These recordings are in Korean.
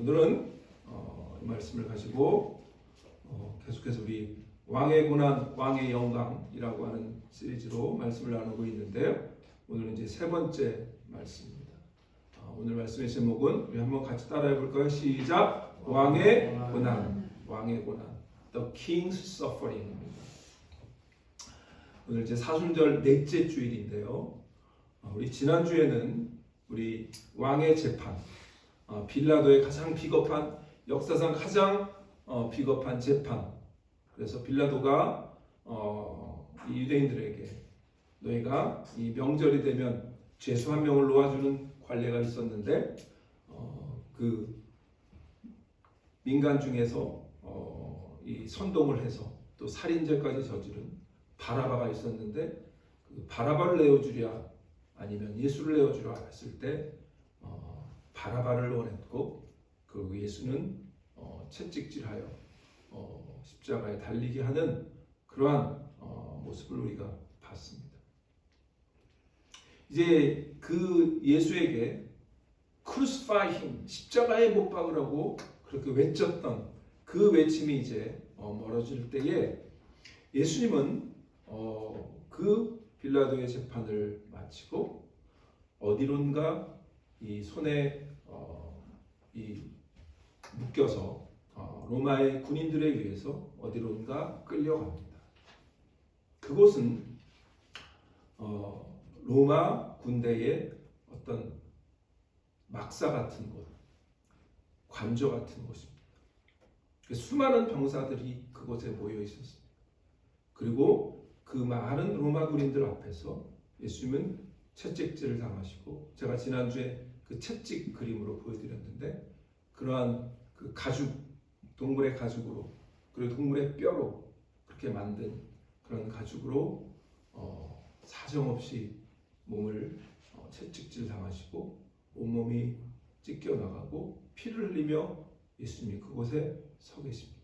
오늘은 이 말씀을 가지고 계속해서 우리 왕의 고난, 왕의 영광이라고 하는 시리즈로 말씀을 나누고 있는데요. 오늘은 이제 세 번째 말씀입니다. 오늘 말씀의 제목은 우리 한번 같이 따라해 볼까요? 시작! 왕의 고난, 왕의 고난, The King's Suffering입니다. 오늘 이제 사순절 넷째 주일인데요. 우리 지난주에는 우리 왕의 재판, 빌라도의 가장 비겁한, 역사상 가장 비겁한 재판. 그래서 빌라도가 이 유대인들에게 너희가 이 명절이 되면 죄수 한 명을 놓아주는 관례가 있었는데 그 민간 중에서 이 선동을 해서 또 살인죄까지 저지른 바라바가 있었는데 그 바라바를 내어주랴 아니면 예수를 내어주라 했을 때 바라바를 원했고 그리고 예수는 채찍질하여 십자가에 달리게 하는 그러한 모습을 우리가 봤습니다. 이제 그 예수에게 crucify him, 십자가에 못 박으라고 그렇게 외쳤던 그 외침이 이제 멀어질 때에 예수님은 그 빌라도의 재판을 마치고 어디론가 이 손에 이 묶여서 로마의 군인들에 의해서 어디론가 끌려갑니다. 그곳은 로마 군대의 어떤 막사 같은 곳, 관저 같은 곳입니다. 수많은 병사들이 그곳에 모여 있었습니다. 그리고 그 많은 로마 군인들 앞에서 예수님은 채찍질을 당하시고, 제가 지난주에 그 채찍 그림으로 보여드렸는데 그러한 그 가죽, 동물의 가죽으로 그리고 동물의 뼈로 그렇게 만든 그런 가죽으로 사정없이 몸을 채찍질 당하시고 온몸이 찢겨 나가고 피를 흘리며 예수님이 그곳에 서 계십니다.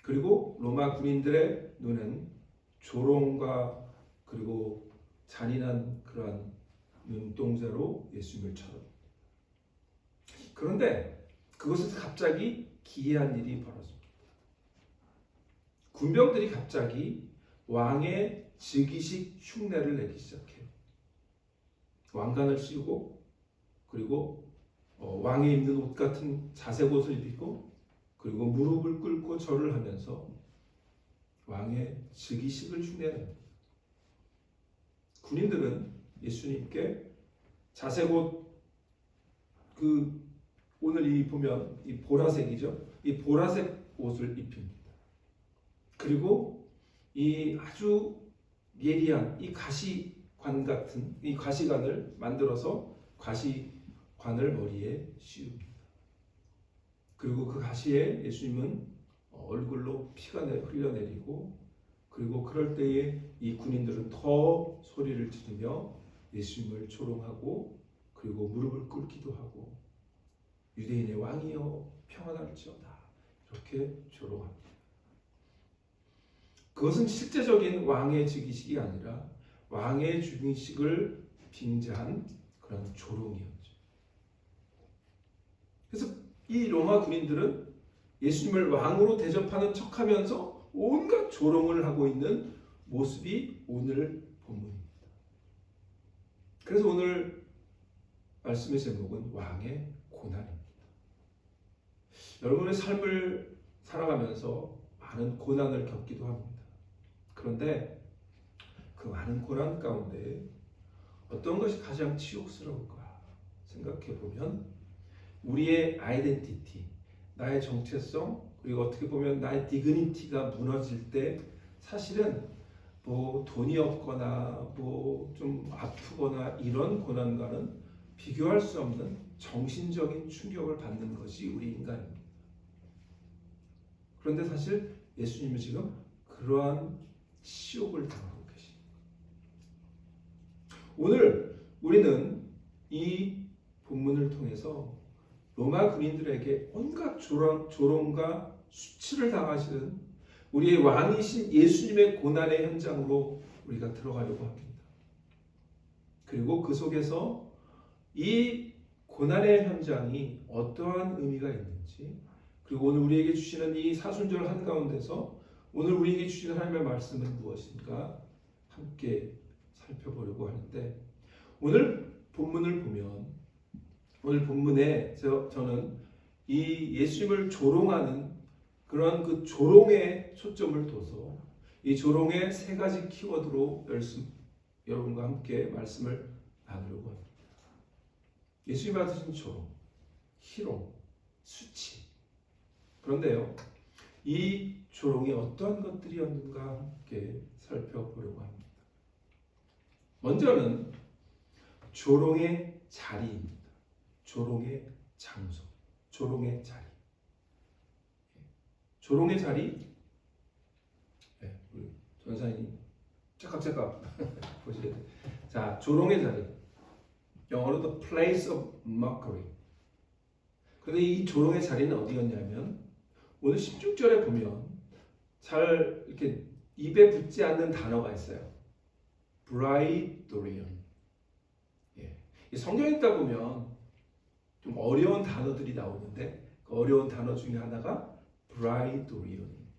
그리고 로마 군인들의 눈엔 조롱과 그리고 잔인한 그러한 눈동자로 예수님을 쳐다봅니다. 그런데 그곳에서 갑자기 기이한 일이 벌어집니다. 군병들이 갑자기 왕의 즉위식 흉내를 내기 시작해요. 왕관을 씌우고 그리고 왕이 입는 옷 같은 자색 옷을 입히고 그리고 무릎을 꿇고 절을 하면서 왕의 즉위식을 흉내냅니다. 군인들은 예수님께 자색 옷, 오늘 이 보면 이 보라색이죠. 이 보라색 옷을 입힙니다. 그리고 이 아주 예리한 이 가시관 같은 이 가시관을 만들어서 가시관을 머리에 씌웁니다. 그리고 그 가시에 예수님은 얼굴로 피가 흘러내리고 그리고 그럴 때에 이 군인들은 더 소리를 지르며 예수님을 조롱하고 그리고 무릎을 꿇기도 하고 유대인의 왕이여 평안할지어다 이렇게 조롱합니다. 그것은 실제적인 왕의 즉위식이 아니라 왕의 즉위식을 빙자한 그런 조롱이었죠. 그래서 이 로마 군인들은 예수님을 왕으로 대접하는 척하면서 온갖 조롱을 하고 있는 모습이 오늘 본문입니다. 그래서 오늘 말씀의 제목은 왕의 고난입니다. 여러분의 삶을 살아가면서 많은 고난을 겪기도 합니다. 그런데 그 많은 고난 가운데 어떤 것이 가장 치욕스러울까 생각해 보면 우리의 아이덴티티, 나의 정체성, 그리고 어떻게 보면 나의 디그니티가 무너질 때 사실은 뭐 돈이 없거나 뭐 좀 아프거나 이런 고난과는 비교할 수 없는 정신적인 충격을 받는 것이 우리 인간입니다. 그런데 사실 예수님은 지금 그러한 치욕을 당하고 계십니다. 오늘 우리는 이 본문을 통해서 로마 군인들에게 온갖 조롱과 수치를 당하시는 우리의 왕이신 예수님의 고난의 현장으로 우리가 들어가려고 합니다. 그리고 그 속에서 이 고난의 현장이 어떠한 의미가 있는지, 그리고 오늘 우리에게 주시는 이 사순절 한가운데서 오늘 우리에게 주시는 하나님의 말씀은 무엇인가 함께 살펴보려고 하는데, 오늘 본문을 보면 오늘 본문에 저는 이 예수님을 조롱하는 그런 그 조롱에 초점을 둬서 이 조롱의 세 가지 키워드로 여러분과 함께 말씀을 나누려고 합니다. 예수님 받으신 조롱, 희롱, 수치. 그런데요, 이 조롱이 어떠한 것들이었는가 함께 살펴보려고 합니다. 먼저는 조롱의 자리입니다. 조롱의 장소, 조롱의 자리. 조롱의 자리, 네, 우리 전사님 잠깐 보셔야 돼요. 자, 조롱의 자리, 영어로 the place of mockery. 그런데 이 조롱의 자리는 어디였냐면 오늘 16절에 보면 잘 이렇게 입에 붙지 않는 단어가 있어요. 브라이도리온. 이 성경에 있다 보면 좀 어려운 단어들이 나오는데 그 어려운 단어 중에 하나가 브라이도리온입니다.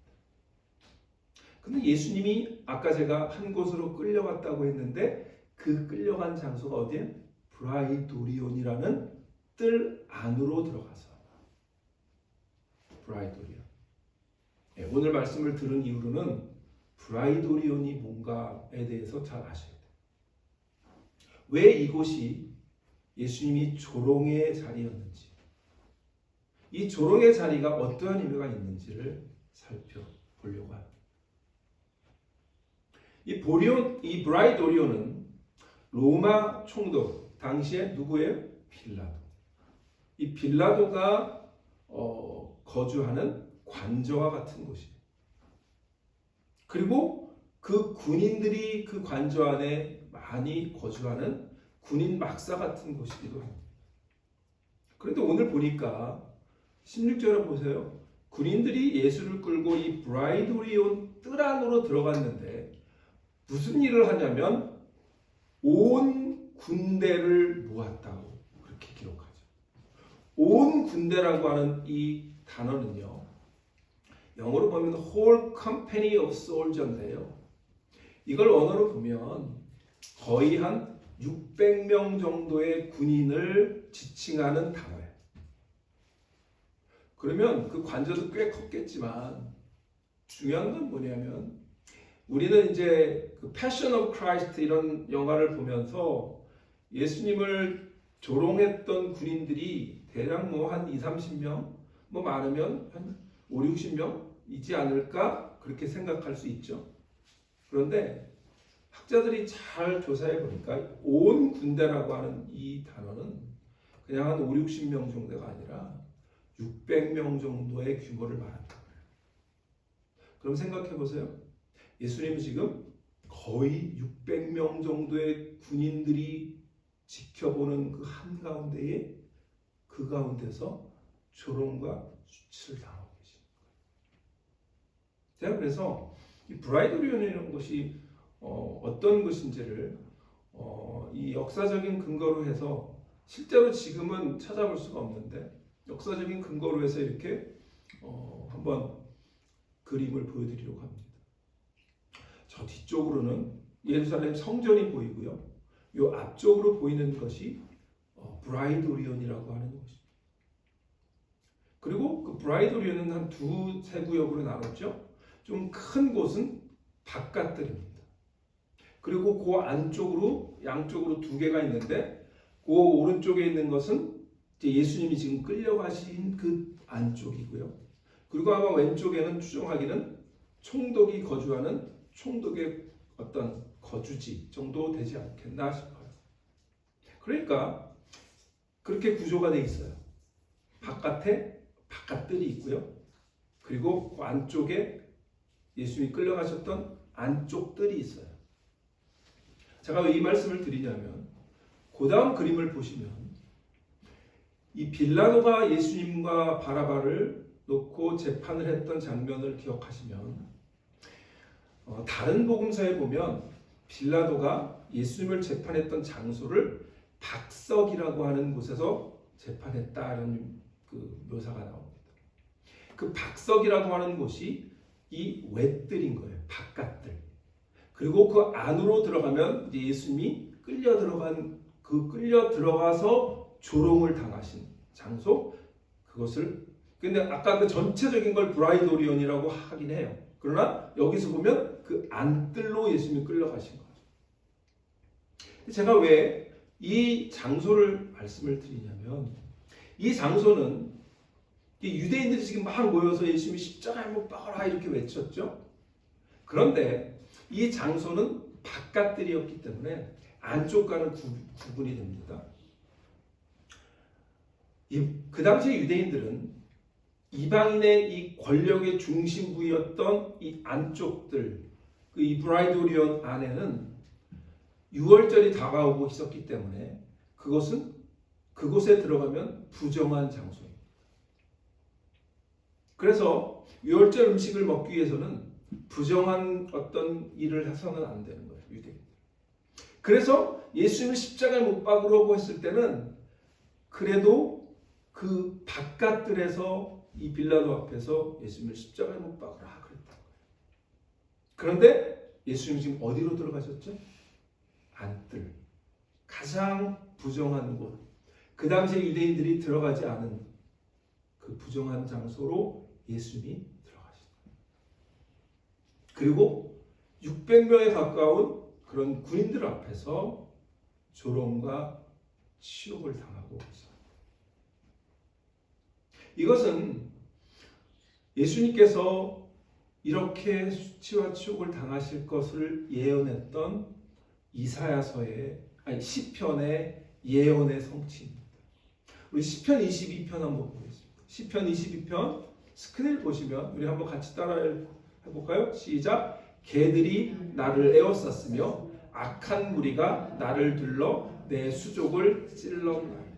근데 예수님이 아까 제가 한 곳으로 끌려갔다고 했는데 그 끌려간 장소가 어디에? 브라이도리온이라는 뜰 안으로 들어가서. 브라이도리온. 오늘 말씀을 들은 이후로는 브라이도리온이 뭔가에 대해서 잘 아셔야 돼요. 왜 이곳이 예수님이 조롱의 자리였는지, 이 조롱의 자리가 어떠한 의미가 있는지를 살펴보려고 합니다. 이 브라이도리온은 로마 총독, 당시에 누구예요? 빌라도. 이 빌라도가 거주하는 관저와 같은 곳이에요. 그리고 그 군인들이 그 관저 안에 많이 거주하는 군인 막사 같은 곳이기도 합니다. 그런데 오늘 보니까 16절에 보세요. 군인들이 예수를 끌고 이 브라이도리온 뜰 안으로 들어갔는데 무슨 일을 하냐면 온 군대를 모았다고 그렇게 기록하죠. 온 군대라고 하는 이 단어는요, 영어로 보면 whole company of soldiers인데요, 이걸 언어로 보면 거의 한 600명 정도의 군인을 지칭하는 단어예요. 그러면 그 관저도 꽤 컸겠지만 중요한 건 뭐냐면 우리는 이제 그 패션 오브 크라이스트 이런 영화를 보면서 예수님을 조롱했던 군인들이 대략 뭐 한 2-30명, 뭐 많으면 한 5-60명이지 않을까 그렇게 생각할 수 있죠. 그런데 학자들이 잘 조사해 보니까 온 군대라고 하는 이 단어는 그냥 한 5-60명 정도가 아니라 600명 정도의 규모를 말한다. 그럼 생각해 보세요. 예수님이 지금 거의 600명 정도의 군인들이 지켜보는 그 한가운데에 그 가운데서 조롱과 수치를 당하고 계십니다. 제가 그래서 이 브라이도리온이라는 것이 어떤 것인지를 이 역사적인 근거로 해서 실제로 지금은 찾아볼 수가 없는데 역사적인 근거로 해서 이렇게 한번 그림을 보여드리려고 합니다. 저 뒤쪽으로는 예루살렘 성전이 보이고요. 이 앞쪽으로 보이는 것이 브라이도리온이라고 하는 것입니다. 그리고 그 브라이도리온은 한 2-3 구역으로 나눴죠. 좀 큰 곳은 바깥들입니다. 그리고 그 안쪽으로 양쪽으로 2개가 있는데 그 오른쪽에 있는 것은 이제 예수님이 지금 끌려가신 그 안쪽이고요. 그리고 아마 왼쪽에는 추정하기는 총독이 거주하는 총독의 어떤 거주지 정도 되지 않겠나 싶어요. 그러니까 그렇게 구조가 되어 있어요. 바깥에 바깥들이 있고요. 그리고 그 안쪽에 예수님이 끌려가셨던 안쪽 뜰이 있어요. 제가 왜 이 말씀을 드리냐면 그 다음 그림을 보시면 이 빌라도가 예수님과 바라바를 놓고 재판을 했던 장면을 기억하시면 다른 복음서에 보면 빌라도가 예수님을 재판했던 장소를 박석이라고 하는 곳에서 재판했다라는 그 묘사가 나옵니다. 그 박석이라고 하는 곳이 이 외뜰인 거예요. 바깥뜰. 그리고 그 안으로 들어가면 이제 예수님이 끌려 들어가서 조롱을 당하신 장소, 그것을, 근데 아까 그 전체적인 걸 브라이도리온이라고 하긴 해요. 그러나 여기서 보면 그 안뜰로 예수님이 끌려가신 거죠. 제가 왜 이 장소를 말씀을 드리냐면, 이 장소는 유대인들이 지금 막 모여서 예수님이 십자가에 못 박아라 이렇게 외쳤죠. 그런데 이 장소는 바깥들이었기 때문에 안쪽과는 구분이 됩니다. 그 당시에 유대인들은 이방인의 이 권력의 중심부였던 이 안쪽들, 이 브라이도리온 안에는 유월절이 다가오고 있었기 때문에 그곳에 들어가면 부정한 장소입니다. 그래서 유월절 음식을 먹기 위해서는 부정한 어떤 일을 해서는 안 되는 거예요, 유대인들. 그래서 예수님을 십자가에 못 박으려고 했을 때는 그래도 그 바깥들에서 이 빌라도 앞에서 예수님을 십자가에 못 박으라 그랬다는 거예요. 그런데 예수님이 지금 어디로 들어가셨죠? 안뜰, 가장 부정한 곳, 그 당시에 유대인들이 들어가지 않은 그 부정한 장소로 예수님이 들어가셨다. 그리고 600명에 가까운 그런 군인들 앞에서 조롱과 치욕을 당하고 있습니다. 이것은 예수님께서 이렇게 수치와 치욕을 당하실 것을 예언했던 시편의 예언의 성취입니다. 우리 시편 22편 한번 보겠습니다. 시편 22편 스크린 보시면 우리 한번 같이 따라 해볼까요? 시작. 개들이 나를 에워쌌으며 악한 무리가 나를 둘러 내 수족을 찔렀나이다.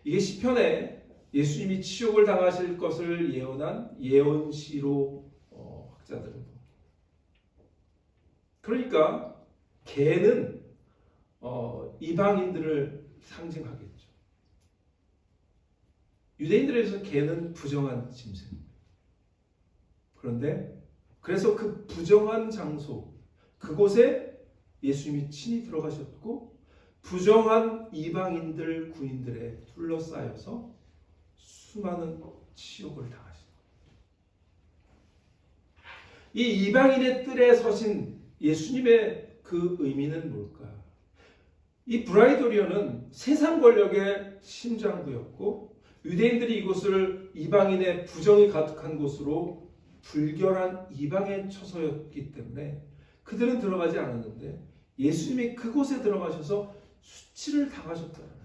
이게 시편에 예수님이 치욕을 당하실 것을 예언한 예언시로 학자들은 봅니다. 그러니까 개는 이방인들을 상징하겠죠. 유대인들에서 개는 부정한 짐승입니다. 그런데 그래서 그 부정한 장소, 그곳에 예수님이 친히 들어가셨고 부정한 이방인들, 군인들에 둘러싸여서 수많은 치욕을 당하신 거예요. 이 이방인의 뜰에 서신 예수님의 그 의미는 뭘까? 이 브라이도리온은 세상 권력의 심장부였고 유대인들이 이곳을 이방인의 부정이 가득한 곳으로 불결한 이방의 처소였기 때문에 그들은 들어가지 않았는데 예수님이 그곳에 들어가셔서 수치를 당하셨다는 거예요.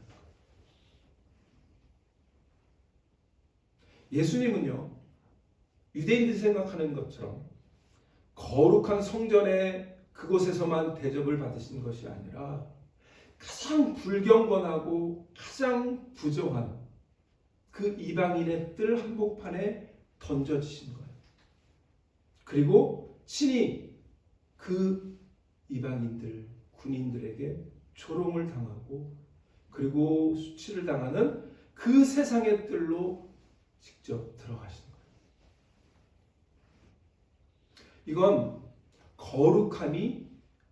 예수님은요, 유대인들이 생각하는 것처럼 거룩한 성전의 그곳에서만 대접을 받으신 것이 아니라 가장 불경건하고 가장 부정한 그 이방인의 뜰 한복판에 던져지신 거예요. 그리고 친히 그 이방인들, 군인들에게 조롱을 당하고 그리고 수치를 당하는 그 세상의 뜰로 직접 들어가신 거예요. 이건 거룩함이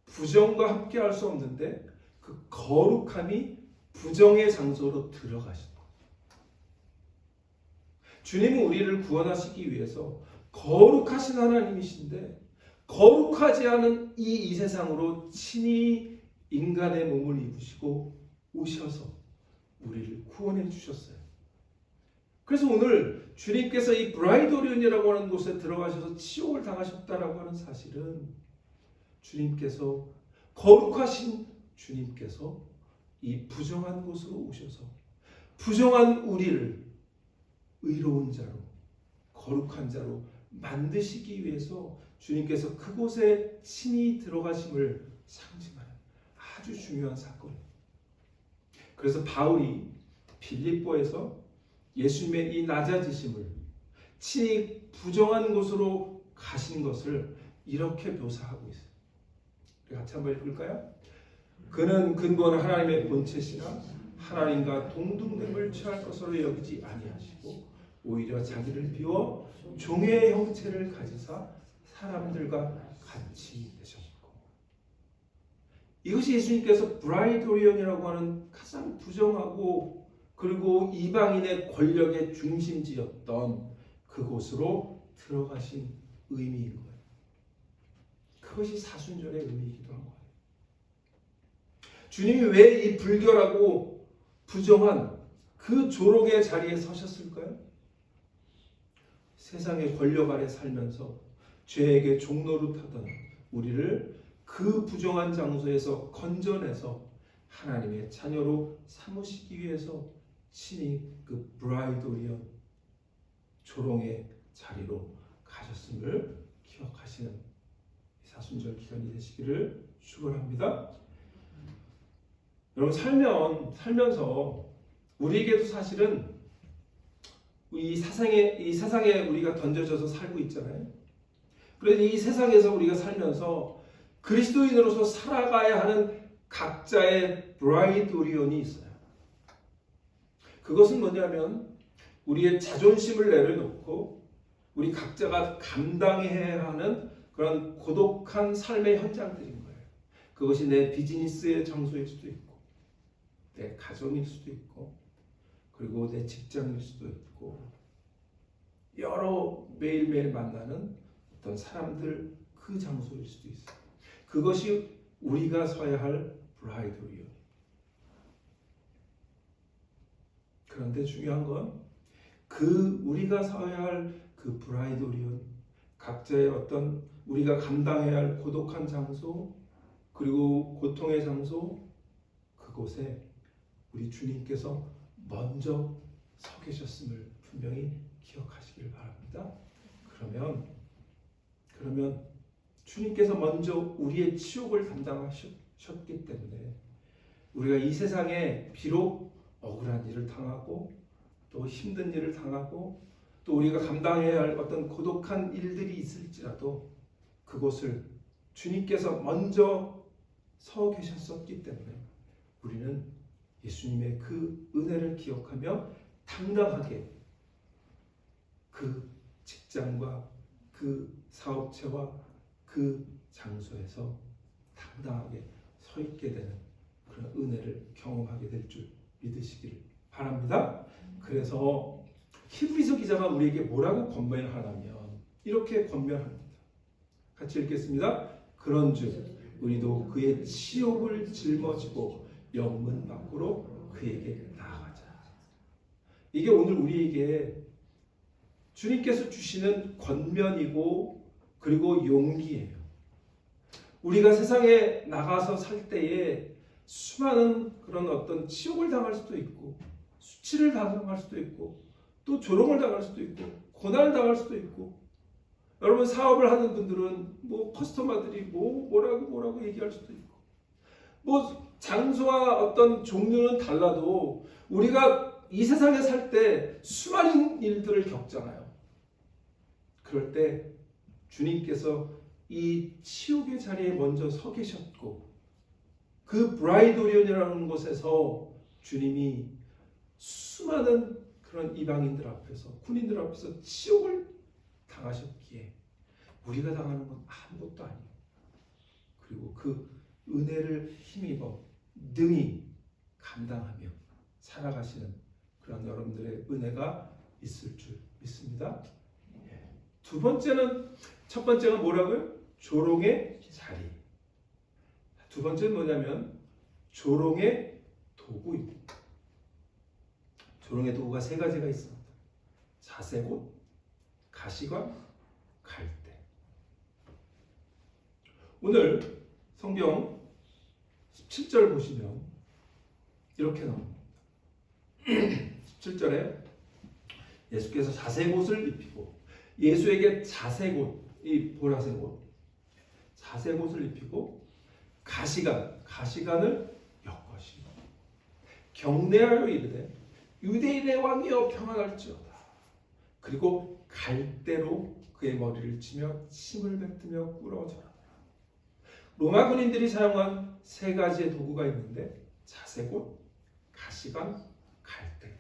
부정과 함께 할 수 없는데 그 거룩함이 부정의 장소로 들어가신 거예요. 주님은 우리를 구원하시기 위해서 거룩하신 하나님이신데 거룩하지 않은 이 세상으로 친히 인간의 몸을 입으시고 오셔서 우리를 구원해 주셨어요. 그래서 오늘 주님께서 이 브라이도리온이라고 하는 곳에 들어가셔서 치욕을 당하셨다라고 하는 사실은 주님께서 거룩하신 주님께서 이 부정한 곳으로 오셔서 부정한 우리를 의로운 자로 거룩한 자로 만드시기 위해서 주님께서 그곳에 친히 들어가심을 상징하는 아주 중요한 사건이에요. 그래서 바울이 빌립보에서 예수님의 이 낮아지심을 친히 부정한 곳으로 가신 것을 이렇게 묘사하고 있어요. 우리 같이 한번 읽을까요? 그는 근본 하나님의 본체시나 하나님과 동등됨을 취할 것으로 여기지 아니하시고 오히려 자기를 비워 종의 형체를 가지사 사람들과 같이 되셨고, 이것이 예수님께서 브라이도리온이라고 하는 가장 부정하고 그리고 이방인의 권력의 중심지였던 그곳으로 들어가신 의미인 거예요. 그것이 사순절의 의미이기도 한 거예요. 주님이 왜 이 불결하고 부정한 그 조롱의 자리에 서셨을까요? 세상의 권력 아래 살면서 죄에게 종노릇하던 우리를 그 부정한 장소에서 건져내서 하나님의 자녀로 삼으시기 위해서 친히 그 브라이도리온 조롱의 자리로 가셨음을 기억하시는 사순절 기간이 되시기를 축원합니다. 여러분, 살면서 우리에게도 사실은 이 세상에 우리가 던져져서 살고 있잖아요. 그래서 이 세상에서 우리가 살면서 그리스도인으로서 살아가야 하는 각자의 브라이도리온이 있어요. 그것은 뭐냐면 우리의 자존심을 내려놓고 우리 각자가 감당해야 하는 그런 고독한 삶의 현장들인 거예요. 그것이 내 비즈니스의 장소일 수도 있고, 내 가정일 수도 있고, 그리고 내 직장일 수도 있고, 여러 매일매일 만나는 어떤 사람들 그 장소일 수도 있어요. 그것이 우리가 서야 할 브라이도리온. 그런데 중요한 건 그 우리가 서야 할 그 브라이도리온, 각자의 어떤 우리가 감당해야 할 고독한 장소, 그리고 고통의 장소, 그곳에 우리 주님께서 먼저 서 계셨음을 분명히 기억하시길 바랍니다. 그러면 주님께서 먼저 우리의 치욕을 담당하셨기 때문에 우리가 이 세상에 비록 억울한 일을 당하고 또 힘든 일을 당하고 또 우리가 감당해야 할 어떤 고독한 일들이 있을지라도 그곳을 주님께서 먼저 서 계셨었기 때문에 우리는 예수님의 그 은혜를 기억하며 당당하게 그 직장과 그 사업체와 그 장소에서 당당하게 서 있게 되는 그런 은혜를 경험하게 될 줄 믿으시기를 바랍니다. 그래서 히브리서 기자가 우리에게 뭐라고 권면하냐면 이렇게 권면합니다. 같이 읽겠습니다. 그런즉 우리도 그의 치욕을 짊어지고 영문 밖으로 그에게 나아가자. 이게 오늘 우리에게 주님께서 주시는 권면이고 그리고 용기예요. 우리가 세상에 나가서 살 때에 수많은 그런 어떤 치욕을 당할 수도 있고 수치를 당할 수도 있고 또 조롱을 당할 수도 있고 고난을 당할 수도 있고, 여러분 사업을 하는 분들은 뭐 커스터머들이 뭐라고 얘기할 수도 있고, 뭐 장소와 어떤 종류는 달라도 우리가 이 세상에 살 때 수많은 일들을 겪잖아요. 그럴 때 주님께서 이 치욕의 자리에 먼저 서 계셨고 그 브라이도리온이라는 곳에서 주님이 수많은 그런 이방인들 앞에서 군인들 앞에서 치욕을 당하셨기에 우리가 당하는 건 아무것도 아니에요. 그리고 그 은혜를 힘입어 능히 감당하며 살아가시는 그런 여러분들의 은혜가 있을 줄 믿습니다. 두 번째는, 첫 번째가 뭐라고요? 조롱의 자리. 두 번째는 뭐냐면 조롱의 도구입니다. 조롱의 도구가 세 가지가 있습니다. 자색옷, 가시관, 갈대. 오늘 성경 17절 보시면 이렇게 나옵니다. 17절에 예수께서 자색옷을 입히고, 예수에게 자색옷, 이 보라색 옷, 자색옷을 입히고 가시관을 엮으시고 경례하여 이르되 유대인의 왕이여 평안할지어다. 그리고 갈대로 그의 머리를 치며 침을 뱉으며 꿇어져라. 로마 군인들이 사용한 세 가지의 도구가 있는데 자색옷, 가시관, 가시관 갈등.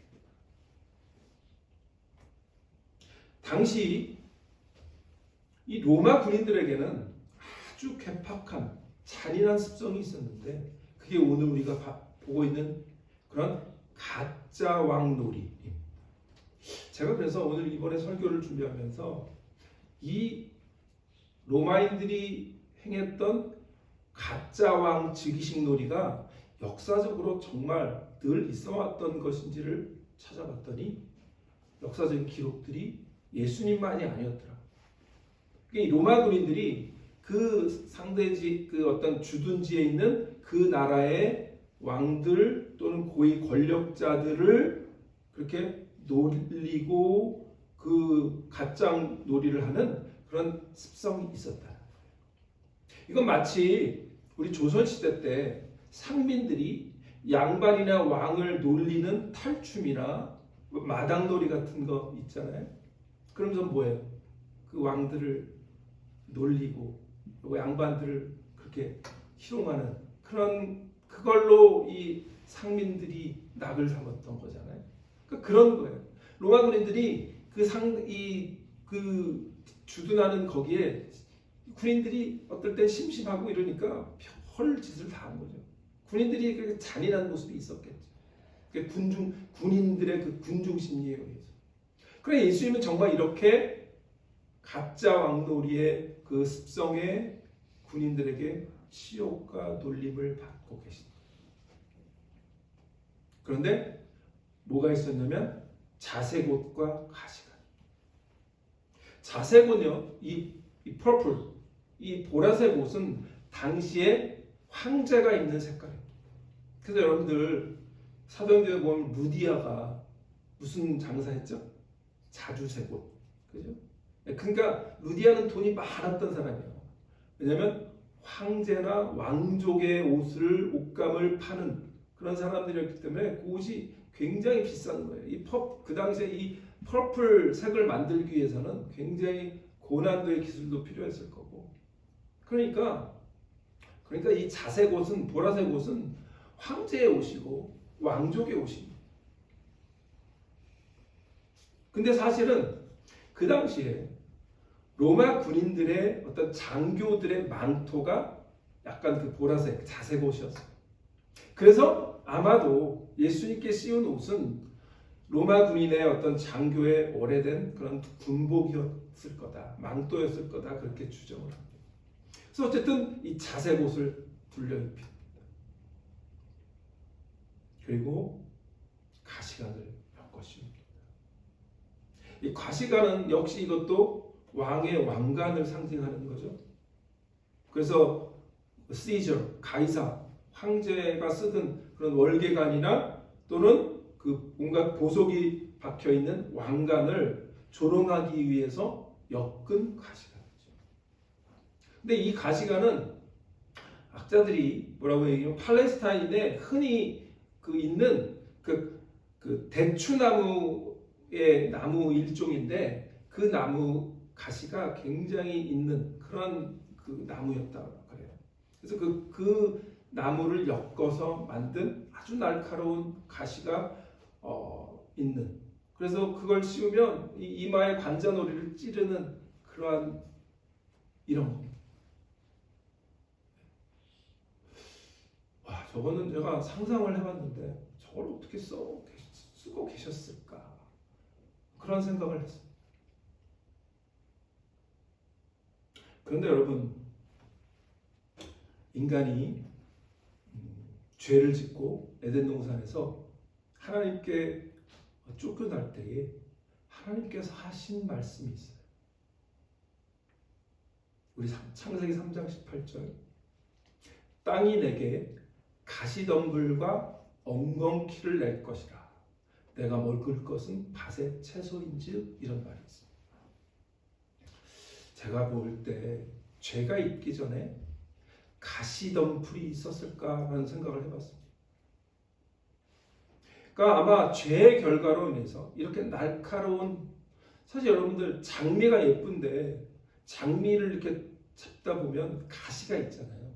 당시 이 로마 군인들에게는 아주 괴팍한 잔인한 습성이 있었는데 그게 오늘 우리가 보고 있는 그런 가짜 왕놀이입니다. 제가 그래서 오늘 이번에 설교를 준비하면서 이 로마인들이 행했던 가짜 왕 즉위식 놀이가 역사적으로 정말 늘 있어왔던 것인지를 찾아봤더니 역사적인 기록들이 예수님만이 아니었더라. 이 로마 군인들이 그 상대지 그 어떤 주둔지에 있는 그 나라의 왕들 또는 고위 권력자들을 그렇게 놀리고 그 가짜 놀이를 하는 그런 습성이 있었다. 이건 마치 우리 조선시대 때 상민들이 양반이나 왕을 놀리는 탈춤이나 마당놀이 같은 거 있잖아요. 그러면서 뭐예요? 그 왕들을 놀리고 양반들을 그렇게 희롱하는 그런 그걸로 이 상민들이 낙을 삼았던 거잖아요. 그러니까 그런 거예요. 로마 군인들이 그 주둔하는 거기에 군인들이 어떨 땐 심심하고 이러니까 별 짓을 다 한 거죠. 군인들이 그 잔인한 모습이 있었겠죠. 군인들의 그 군중 심리에 의해서. 그래 예수님은 정말 이렇게 가짜 왕놀이의 그 습성에 군인들에게 시욕과 놀림을 받고 계십니다. 그런데 뭐가 있었냐면 자색옷과 가시관. 자색은요, 이 퍼플, 이 보라색 옷은 당시에 황제가 입는 색깔입니다. 그래서 여러분들 사도행전에 보면 루디아가 무슨 장사했죠? 자주색 옷, 그죠? 그러니까 루디아는 돈이 많았던 사람이에요. 왜냐하면 황제나 왕족의 옷감을 파는 그런 사람들이었기 때문에 그 옷이 굉장히 비싼 거예요. 그 당시에 이 퍼플 색을 만들기 위해서는 굉장히 고난도의 기술도 필요했을 거고. 그러니까 이 자색 옷은 보라색 옷은 황제의 옷이고 왕족의 옷입니다. 근데 사실은 그 당시에 로마 군인들의 어떤 장교들의 망토가 약간 그 보라색 자색 옷이었어요. 그래서 아마도 예수님께 씌운 옷은 로마 군인의 어떤 장교의 오래된 그런 군복이었을 거다, 망토였을 거다 그렇게 추정을 합니다. 그래서 어쨌든 이 자색 옷을 둘러 입힙니다. 그리고 가시관을 엮어 씌웁니다. 이 가시관은 역시 이것도 왕의 왕관을 상징하는 거죠. 그래서 시저, 가이사, 황제가 쓰던 그런 월계관이나 또는 그 온갖 보석이 박혀 있는 왕관을 조롱하기 위해서 엮은 가시관이죠. 근데 이 가시관은 학자들이 뭐라고 얘기하면 팔레스타인에 흔히 있는 그 대추나무의 나무 일종인데 그 나무 가시가 굉장히 있는 그런 그 나무였다고 그래요. 그래서 그 나무를 엮어서 만든 아주 날카로운 가시가 있는. 그래서 그걸 씌우면 이 이마의 관자놀이를 찌르는 그러한 이런 겁니다. 와, 저거는 제가 상상을 해봤는데 저걸 어떻게 쓰고 계셨을까? 그런 생각을 했어요. 그런데 여러분, 인간이 죄를 짓고 에덴 동산에서 하나님께 쫓겨날 때에 하나님께서 하신 말씀이 있어요. 우리 창세기 3장 18절 땅이 내게 가시덤불과 엉겅퀴를 낼 것이라 내가 먹을 것은 밭의 채소인즉 이런 말이 있습니다. 제가 볼 때 죄가 있기 전에 가시덤불이 있었을까라는 생각을 해봤습니다. 그러니까 아마 죄의 결과로 인해서 이렇게 날카로운, 사실 여러분들 장미가 예쁜데 장미를 이렇게 잡다 보면 가시가 있잖아요.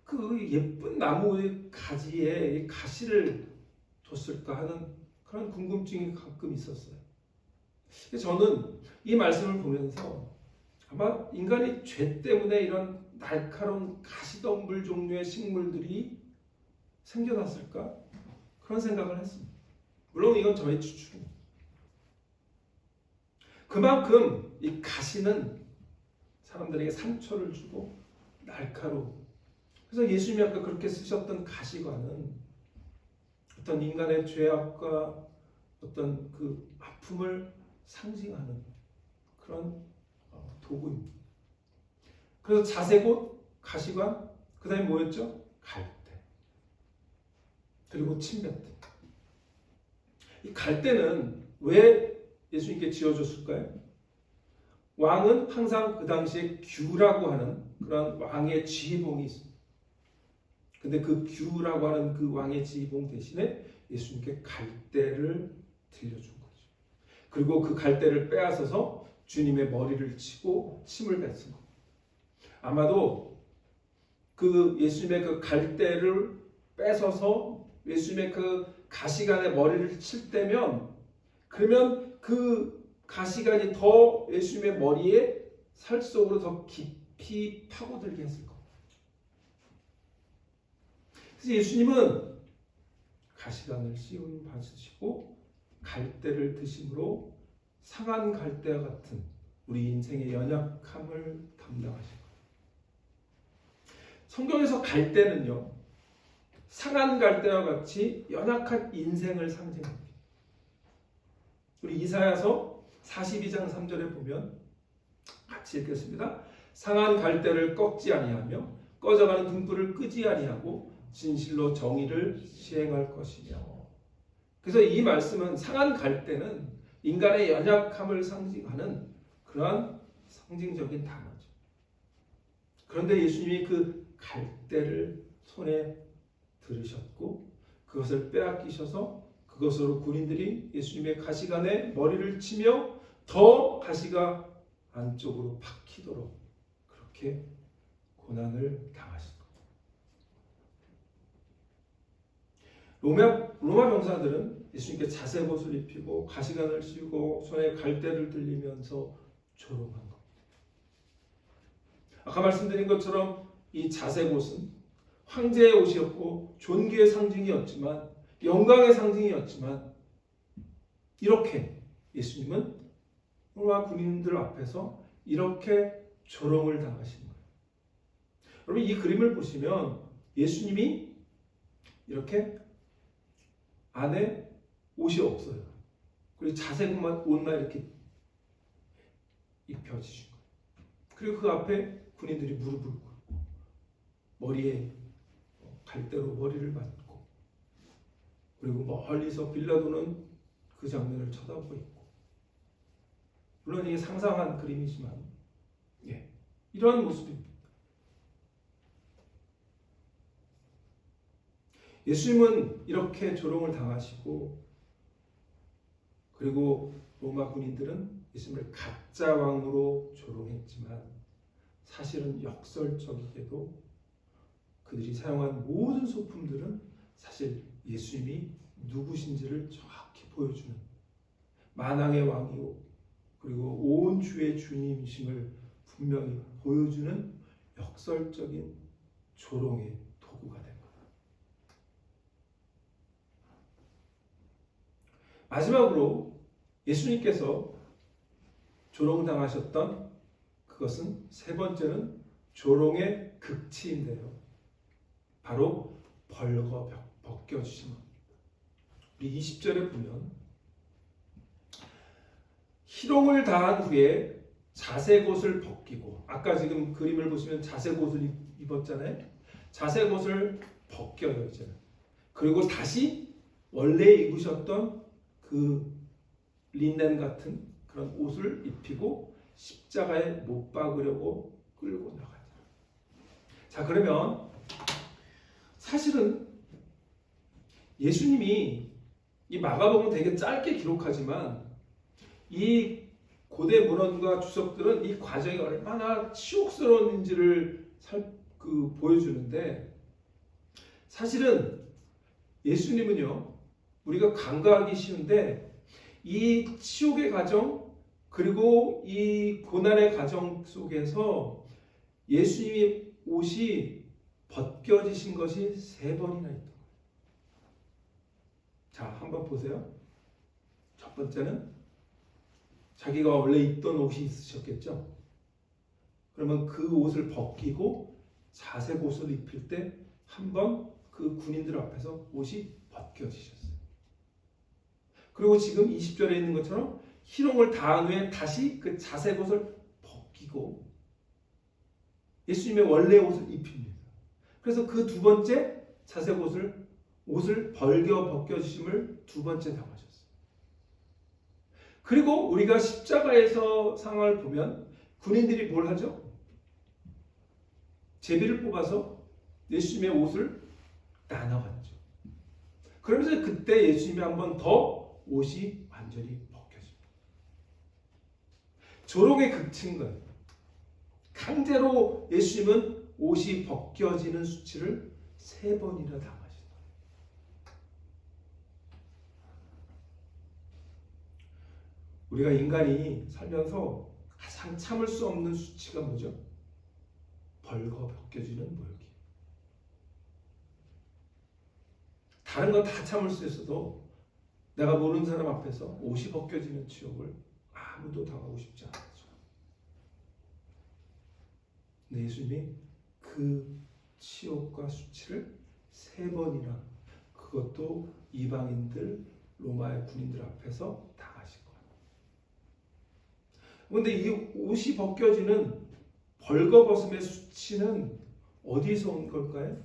그 예쁜 나무의 가지에 가시를 뒀을까 하는 그런 궁금증이 가끔 있었어요. 저는 이 말씀을 보면서 아마 인간이 죄 때문에 이런 날카로운 가시덤불 종류의 식물들이 생겨났을까? 그런 생각을 했습니다. 물론 이건 저의 추측입니다. 그만큼 이 가시는 사람들에게 상처를 주고 날카로워. 그래서 예수님이 아까 그렇게 쓰셨던 가시관은 어떤 인간의 죄악과 어떤 그 아픔을 상징하는 그런 도구입니다. 그래서 자색옷, 가시관, 그 다음에 뭐였죠? 갈대. 그리고 침뱉음. 이 갈대는 왜 예수님께 지어줬을까요? 왕은 항상 그 당시에 규라고 하는 그런 왕의 지휘봉이 있습니다. 근데 그 규라고 하는 그 왕의 지휘봉 대신에 예수님께 갈대를 들려준 거죠. 그리고 그 갈대를 빼앗아서 주님의 머리를 치고 침을 뱉은 겁니다. 아마도 그 예수님의 그 갈대를 뺏어서 예수님의 그 가시관에 머리를 칠 때면 그러면 그 가시관이 더 예수님의 머리에 살 속으로 더 깊이 파고들게 했을 겁니다. 그래서 예수님은 가시관을 씌운 받으시고 갈대를 드심으로 상한 갈대와 같은 우리 인생의 연약함을 담당하신 거예요. 성경에서 갈대는요, 상한 갈대와 같이 연약한 인생을 상징합니다. 우리 이사야서 42장 3절에 보면 같이 읽겠습니다. 상한 갈대를 꺾지 아니하며 꺼져가는 등불을 끄지 아니하고 진실로 정의를 시행할 것이며. 그래서 이 말씀은 상한 갈대는 인간의 연약함을 상징하는 그러한 상징적인 단어죠. 그런데 예수님이 그 갈대를 손에 들으셨고 그것을 빼앗기셔서 그것으로 군인들이 예수님의 가시관에 머리를 치며 더 가시가 안쪽으로 박히도록 그렇게 고난을 당하신 겁니다. 로마 병사들은 예수님께 자색옷을 입히고 가시관을 씌우고 손에 갈대를 들리면서 조롱한 겁니다. 아까 말씀드린 것처럼 이 자색옷은 황제의 옷이었고 존귀의 상징이었지만 영광의 상징이었지만 이렇게 예수님은 로마 군인들 앞에서 이렇게 조롱을 당하신 거예요. 여러분 이 그림을 보시면 예수님이 이렇게 안에 옷이 없어요. 그리고 자색 옷만 이렇게 입혀지신 거예요. 그리고 그 앞에 군인들이 무릎을 꿇고 머리에 갈대로 머리를 맞고 그리고 멀리서 빌라도는 그 장면을 쳐다보고 있고 물론 이게 상상한 그림이지만 이러한 모습입니다. 예수님은 이렇게 조롱을 당하시고 그리고 로마 군인들은 예수님을 가짜 왕으로 조롱했지만 사실은 역설적이게도 그들이 사용한 모든 소품들은 사실 예수님이 누구신지를 정확히 보여주는 만왕의 왕이요 그리고 온 주의 주님이심을 분명히 보여주는 역설적인 조롱의 도구가 된 거예요. 마지막으로 예수님께서 조롱당하셨던 그것은 세 번째는 조롱의 극치인데요. 바로 벌거 벗겨주신 겁니다. 우리 20절에 보면 희롱을 당한 후에 자색옷을 벗기고 아까 지금 그림을 보시면 자색옷을 입었잖아요. 자색옷을 벗겨요 이제는. 그리고 다시 원래 입으셨던 그 린넨 같은 그런 옷을 입히고 십자가에 못 박으려고 끌고 나가요. 자 그러면 사실은 예수님이 이 마가복음은 되게 짧게 기록하지만 이 고대 문헌과 주석들은 이 과정이 얼마나 치욕스러운지를 보여주는데 사실은 예수님은요 우리가 간과하기 쉬운데 이 치욕의 과정 그리고 이 고난의 과정 속에서 예수님의 옷이 벗겨지신 것이 3번이나 있던 거예요. 자, 한번 보세요. 첫 번째는 자기가 원래 입던 옷이 있으셨겠죠. 그러면 그 옷을 벗기고 자색 옷을 입힐 때 한번 그 군인들 앞에서 옷이 벗겨지셨어요. 그리고 지금 20절에 있는 것처럼 희롱을 당한 후에 다시 그 자색 옷을 벗기고 예수님의 원래 옷을 입힙니다. 그래서 그 두 번째 자색 옷을 벗겨주심을 두 번째 당하셨어요. 그리고 우리가 십자가에서 상황을 보면 군인들이 뭘 하죠? 제비를 뽑아서 예수님의 옷을 나눠갔죠. 그러면서 그때 예수님이 한 번 더 옷이 완전히 벗겨집니다. 조롱의 극치인 거예요. 강제로 예수님은 옷이 벗겨지는 수치를 3번이나 당하신다. 우리가 인간이 살면서 가장 참을 수 없는 수치가 뭐죠? 벌거 벗겨지는 모욕이. 다른 건 다 참을 수 있어도 내가 모르는 사람 앞에서 옷이 벗겨지는 치욕을 아무도 당하고 싶지 않죠. 근데 예수님이 그 치욕과 수치를 3번이나 그것도 이방인들 로마의 군인들 앞에서 당하신 거예요. 그런데 이 옷이 벗겨지는 벌거벗음의 수치는 어디서 온 걸까요?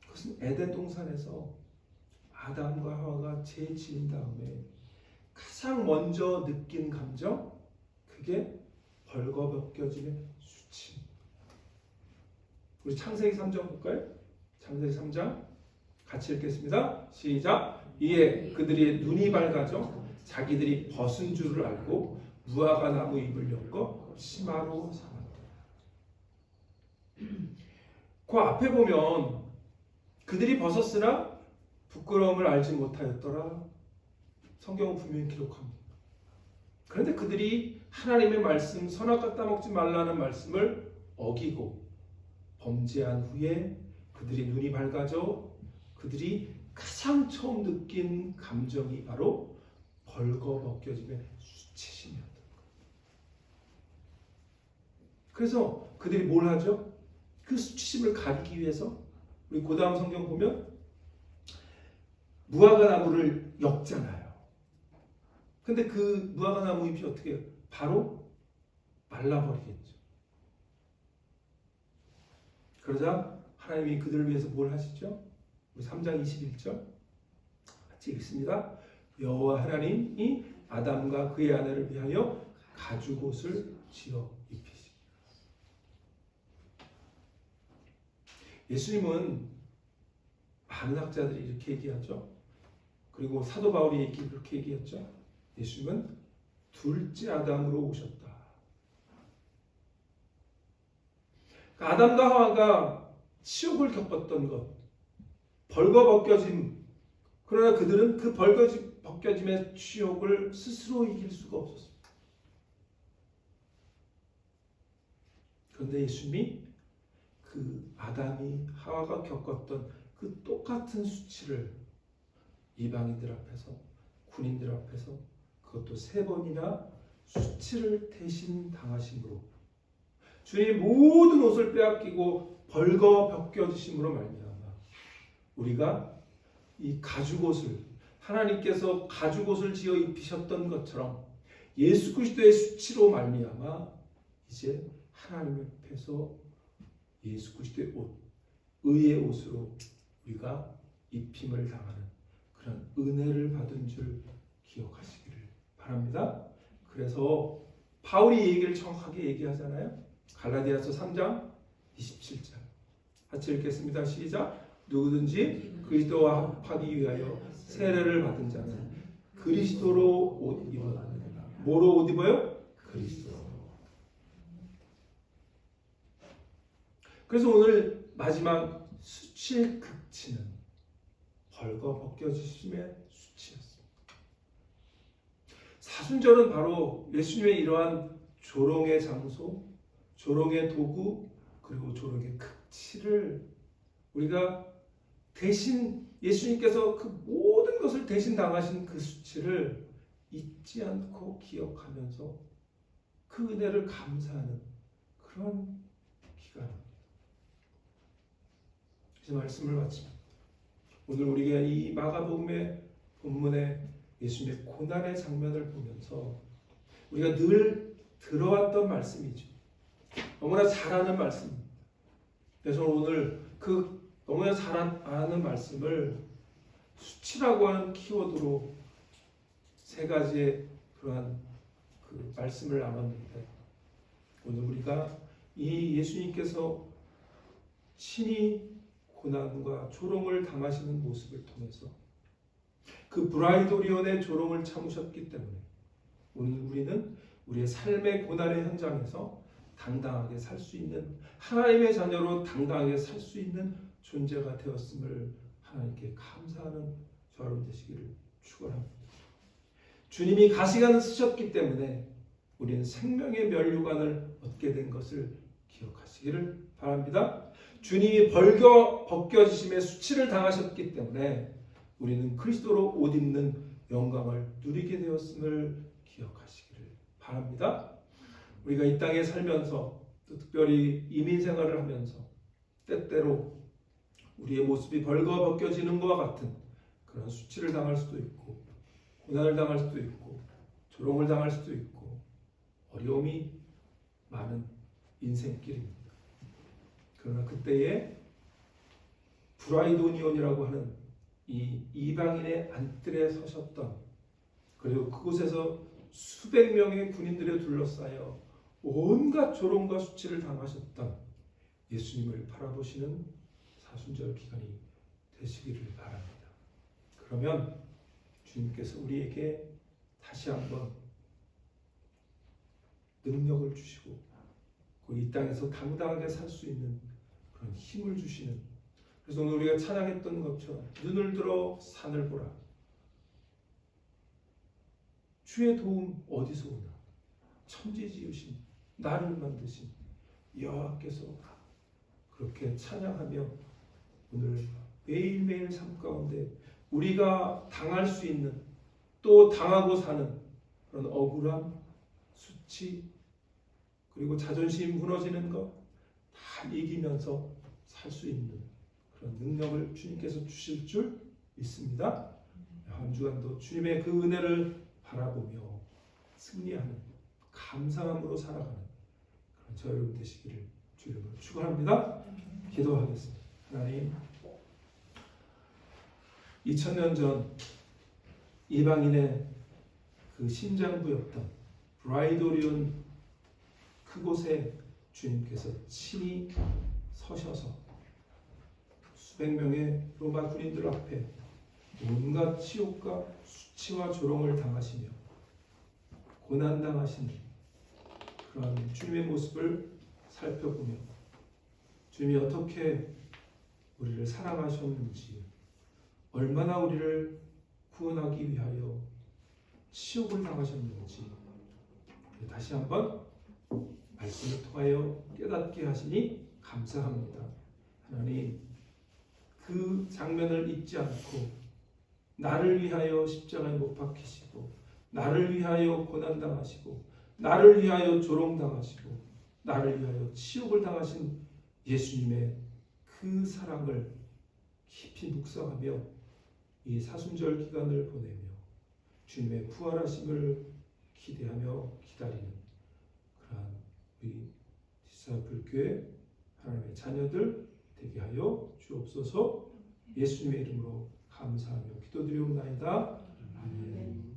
그것은 에덴 동산에서 아담과 하와가 죄 지은 다음에 가장 먼저 느낀 감정, 그게 벌거벗겨짐의 수치. 우리 창세기 3장 볼까요? 창세기 3장 같이 읽겠습니다. 시작. 이에 그들의 눈이 밝아져 자기들이 벗은 줄을 알고 무화과 나무 잎을 엮어 치마로 삼았더라. 그 앞에 보면 그들이 벗었으나 부끄러움을 알지 못하였더라. 성경은 분명히 기록합니다. 그런데 그들이 하나님의 말씀, 선악과 따먹지 말라는 말씀을 어기고 범죄한 후에 그들이 눈이 밝아져 그들이 가장 처음 느낀 감정이 바로 벌거벗겨짐의 수치심이었던 거예요. 그래서 그들이 뭘 하죠? 그 수치심을 가리기 위해서 우리 그 다음 성경 보면 무화과 나무를 엮잖아요. 근데 그 무화과 나무 잎이 어떻게 해요? 바로 말라버리겠죠. 그러자 하나님이 그들을 위해서 뭘 하시죠? 우리 3장 21절 같이 읽습니다. 여호와 하나님이 아담과 그의 아내를 위하여 가죽옷을 지어 입히시니. 예수님은 많은 학자들이 이렇게 얘기하죠. 그리고 사도 바울이 그렇게 얘기했죠. 예수님은 둘째 아담으로 오셨다. 아담과 하와가 치욕을 겪었던 것, 벌거벗겨짐. 그러나 그들은 그 벌거벗겨짐의 치욕을 스스로 이길 수가 없었습니다. 그런데 예수님이 그 아담이 하와가 겪었던 그 똑같은 수치를 이방인들 앞에서, 군인들 앞에서 그것도 3번이나 수치를 대신 당하심으로 주님의 모든 옷을 빼앗기고 벌거벗겨지심으로 말미암아 우리가 이 가죽옷을 하나님께서 가죽옷을 지어 입히셨던 것처럼 예수 그리스도의 수치로 말미암아 이제 하나님 앞에서 예수 그리스도의 옷, 의의 옷으로 우리가 입힘을 당하는 그런 은혜를 받은 줄 기억하시기를 바랍니다. 그래서 바울이 얘기를 정확하게 얘기하잖아요. 갈라디아서 3장 27절 같이 읽겠습니다. 시작. 누구든지 그리스도와 합하기 위하여 세례를 받은 자는 그리스도로 옷 입었느니라. 뭐로 옷 입어요? 그리스도. 그래서 오늘 마지막 수치의 극치는 벌거 벗겨지심의 수치였습니다. 사순절은 바로 예수님의 이러한 조롱의 장소, 조롱의 도구, 그리고 조롱의 극치를 우리가 대신 예수님께서 그 모든 것을 대신 당하신 그 수치를 잊지 않고 기억하면서 그 은혜를 감사하는 그런 기간입니다. 이제 말씀을 마칩니다. 오늘 우리가 이 마가복음의 본문에 예수님의 고난의 장면을 보면서 우리가 늘 들어왔던 말씀이죠. 너무나 잘 아는 말씀입니다. 그래서 오늘 그 너무나 잘 아는 말씀을 수치라고 하는 키워드로 세 가지의 그러한 그 말씀을 나눴는데, 오늘 우리가 이 예수님께서 친히 고난과 조롱을 당하시는 모습을 통해서 그 브라이도리온의 조롱을 참으셨기 때문에 오늘 우리는 우리의 삶의 고난의 현장에서 당당하게 살 수 있는, 하나님의 자녀로 당당하게 살 수 있는 존재가 되었음을 하나님께 감사하는 저 여러분 되시기를 축원합니다. 주님이 가시관을 쓰셨기 때문에 우리는 생명의 면류관을 얻게 된 것을 기억하시기를 바랍니다. 주님이 벌겨 벗겨지심의 수치를 당하셨기 때문에 우리는 그리스도로 옷 입는 영광을 누리게 되었음을 기억하시기를 바랍니다. 우리가 이 땅에 살면서, 또 특별히 이민 생활을 하면서 때때로 우리의 모습이 벌거 벗겨지는 것과 같은 그런 수치를 당할 수도 있고, 고난을 당할 수도 있고, 조롱을 당할 수도 있고, 어려움이 많은 인생길입니다. 그러나 그때에 브라이도니온이라고 하는 이 이방인의 안뜰에 서셨던, 그리고 그곳에서 수백 명의 군인들에 둘러싸여 온갖 조롱과 수치를 당하셨던 예수님을 바라보시는 사순절 기간이 되시기를 바랍니다. 그러면 주님께서 우리에게 다시 한번 능력을 주시고 이 땅에서 당당하게 살 수 있는 그런 힘을 주시는, 그래서 오늘 우리가 찬양했던 것처럼 눈을 들어 산을 보라, 주의 도움 어디서 오나, 천지 지으신 나를 만드신 여호와께서 그렇게 찬양하며 오늘 매일매일 삶 가운데 우리가 당할 수 있는, 또 당하고 사는 그런 억울함, 수치, 그리고 자존심 무너지는 것 다 이기면서 살 수 있는 그런 능력을 주님께서 주실 줄 믿습니다. 한 주간도 주님의 그 은혜를 바라보며 승리하는, 감사함으로 살아가는 그런 저 여러분 되시기를 주님으로 축원합니다. 기도하겠습니다. 하나님, 2000년 전 이방인의 그 심장부였던 브라이도리온 그곳에 주님께서 친히 서셔서 수백 명의 로마 군인들 앞에 온갖 치욕과 수치와 조롱을 당하시며 고난당하시는 그런 주님의 모습을 살펴보며 주님이 어떻게 우리를 사랑하셨는지, 얼마나 우리를 구원하기 위하여 치욕을 당하셨는지 다시 한번 말씀을 통하여 깨닫게 하시니 감사합니다. 하나님, 그 장면을 잊지 않고 나를 위하여 십자가에 못 박히시고, 나를 위하여 고난당하시고, 나를 위하여 조롱당하시고, 나를 위하여 치욕을 당하신 예수님의 그 사랑을 깊이 묵상하며 이 사순절 기간을 보내며 주님의 부활하심을 기대하며 기다리는 그러한 우리 디사이플교회 하나님의 자녀들 되게 하여 주옵소서. 예수님의 이름으로 감사하며 기도드리옵나이다. 아멘.